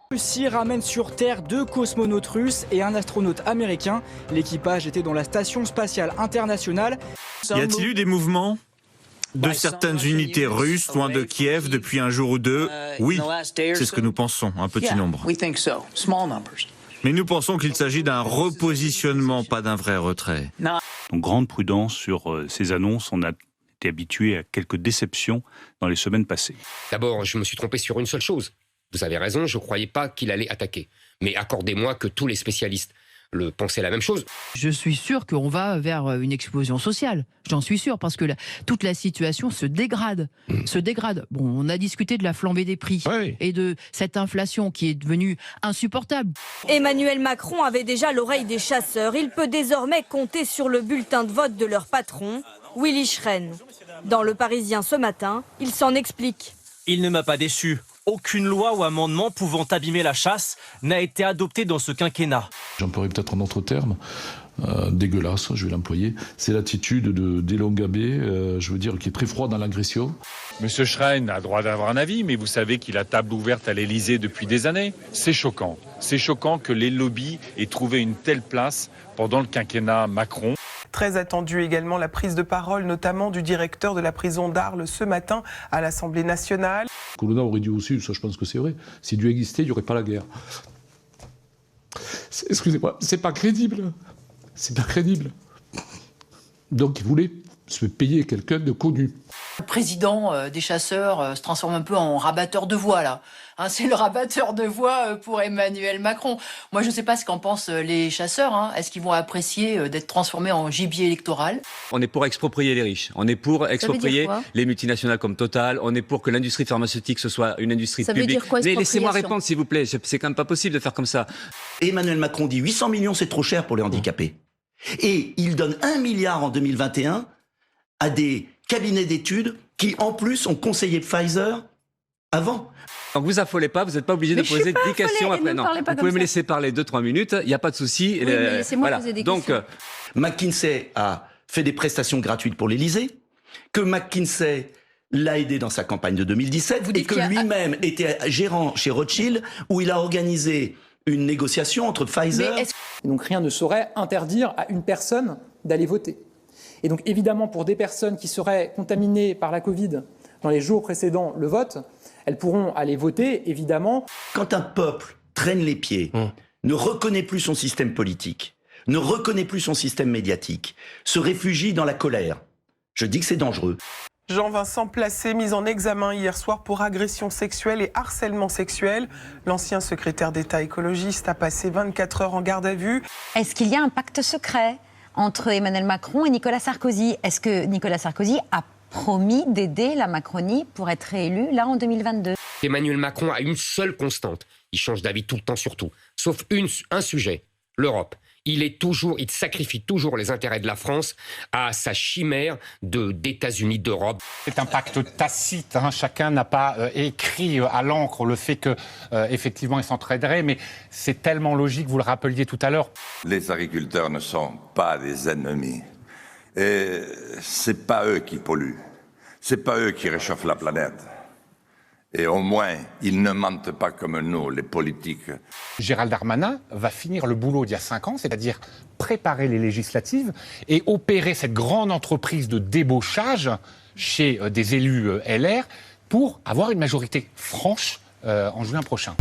Russie ramène sur Terre 2 cosmonautes russes et un astronaute américain. L'équipage était dans la station spatiale internationale. Y a-t-il eu des mouvements de certaines unités russes loin de Kiev depuis un jour ou deux? Oui, c'est ce que nous pensons, un petit nombre. Mais nous pensons qu'il s'agit d'un repositionnement, pas d'un vrai retrait. Donc grande prudence sur ces annonces, on a été habitué à quelques déceptions dans les semaines passées. D'abord, je me suis trompé sur une seule chose. Vous avez raison, je ne croyais pas qu'il allait attaquer. Mais accordez-moi que tous les spécialistes le pensaient la même chose. Je suis sûr qu'on va vers une explosion sociale. J'en suis sûr, parce que toute la situation se dégrade. Bon, on a discuté de la flambée des prix et de cette inflation qui est devenue insupportable. Emmanuel Macron avait déjà l'oreille des chasseurs. Il peut désormais compter sur le bulletin de vote de leur patron, Willy Schrein. Dans Le Parisien ce matin, il s'en explique. Il ne m'a pas déçu. Aucune loi ou amendement pouvant abîmer la chasse n'a été adoptée dans ce quinquennat. J'emploierai peut-être un autre terme, dégueulasse, je vais l'employer. C'est l'attitude d'Elon Gabé, je veux dire, qui est très froid dans l'agression. Monsieur Schrein a droit d'avoir un avis, mais vous savez qu'il a table ouverte à l'Élysée depuis des années. C'est choquant. C'est choquant que les lobbies aient trouvé une telle place pendant le quinquennat Macron. Très attendue également la prise de parole, notamment du directeur de la prison d'Arles ce matin à l'Assemblée nationale. Colonna aurait dit aussi, ça je pense que c'est vrai, si Dieu existait, il n'y aurait pas la guerre. Excusez-moi, c'est pas crédible. C'est pas crédible. Donc il voulait se payer quelqu'un de connu. Le président des chasseurs se transforme un peu en rabatteur de voix, là. C'est le rabatteur de voix pour Emmanuel Macron. Moi, je ne sais pas ce qu'en pensent les chasseurs. Est-ce qu'ils vont apprécier d'être transformés en gibier électoral? On est pour exproprier les riches. On est pour exproprier les multinationales comme Total. On est pour que l'industrie pharmaceutique ce soit une industrie publique. Veut dire quoi, mais laissez-moi répondre, s'il vous plaît. C'est quand même pas possible de faire comme ça. Emmanuel Macron dit 800 millions, c'est trop cher pour les handicapés. Et il donne 1 milliard en 2021 à des cabinets d'études qui, en plus, ont conseillé Pfizer avant. Donc vous affolez pas, vous n'êtes pas obligé de poser 10 questions après. Non, vous pouvez me laisser parler 2-3 minutes, il n'y a pas de souci. Oui, laissez-moi poser des questions. Donc, McKinsey a fait des prestations gratuites pour l'Élysée, que McKinsey l'a aidé dans sa campagne de 2017, et que lui-même était gérant chez Rothschild, où il a organisé une négociation entre Pfizer... Donc rien ne saurait interdire à une personne d'aller voter. Et donc évidemment, pour des personnes qui seraient contaminées par la Covid dans les jours précédant le vote, elles pourront aller voter, évidemment. Quand un peuple traîne les pieds, ne reconnaît plus son système politique, ne reconnaît plus son système médiatique, se réfugie dans la colère, je dis que c'est dangereux. Jean-Vincent Placé, mis en examen hier soir pour agression sexuelle et harcèlement sexuel. L'ancien secrétaire d'État écologiste a passé 24 heures en garde à vue. Est-ce qu'il y a un pacte secret entre Emmanuel Macron et Nicolas Sarkozy? Est-ce que Nicolas Sarkozy a promis d'aider la Macronie pour être réélu là en 2022? Emmanuel Macron a une seule constante. Il change d'avis tout le temps sur tout. Sauf un sujet, l'Europe. Il sacrifie toujours les intérêts de la France à sa chimère d'États-Unis, d'Europe. C'est un pacte tacite. Chacun n'a pas écrit à l'encre le fait que, effectivement, ils s'entraideraient, mais c'est tellement logique. Vous le rappeliez tout à l'heure. Les agriculteurs ne sont pas des ennemis. Et c'est pas eux qui polluent. C'est pas eux qui réchauffent la planète. Et au moins, ils ne mentent pas comme nous, les politiques. Gérald Darmanin va finir le boulot d'il y a 5 ans, c'est-à-dire préparer les législatives et opérer cette grande entreprise de débauchage chez des élus LR pour avoir une majorité franche en juin prochain.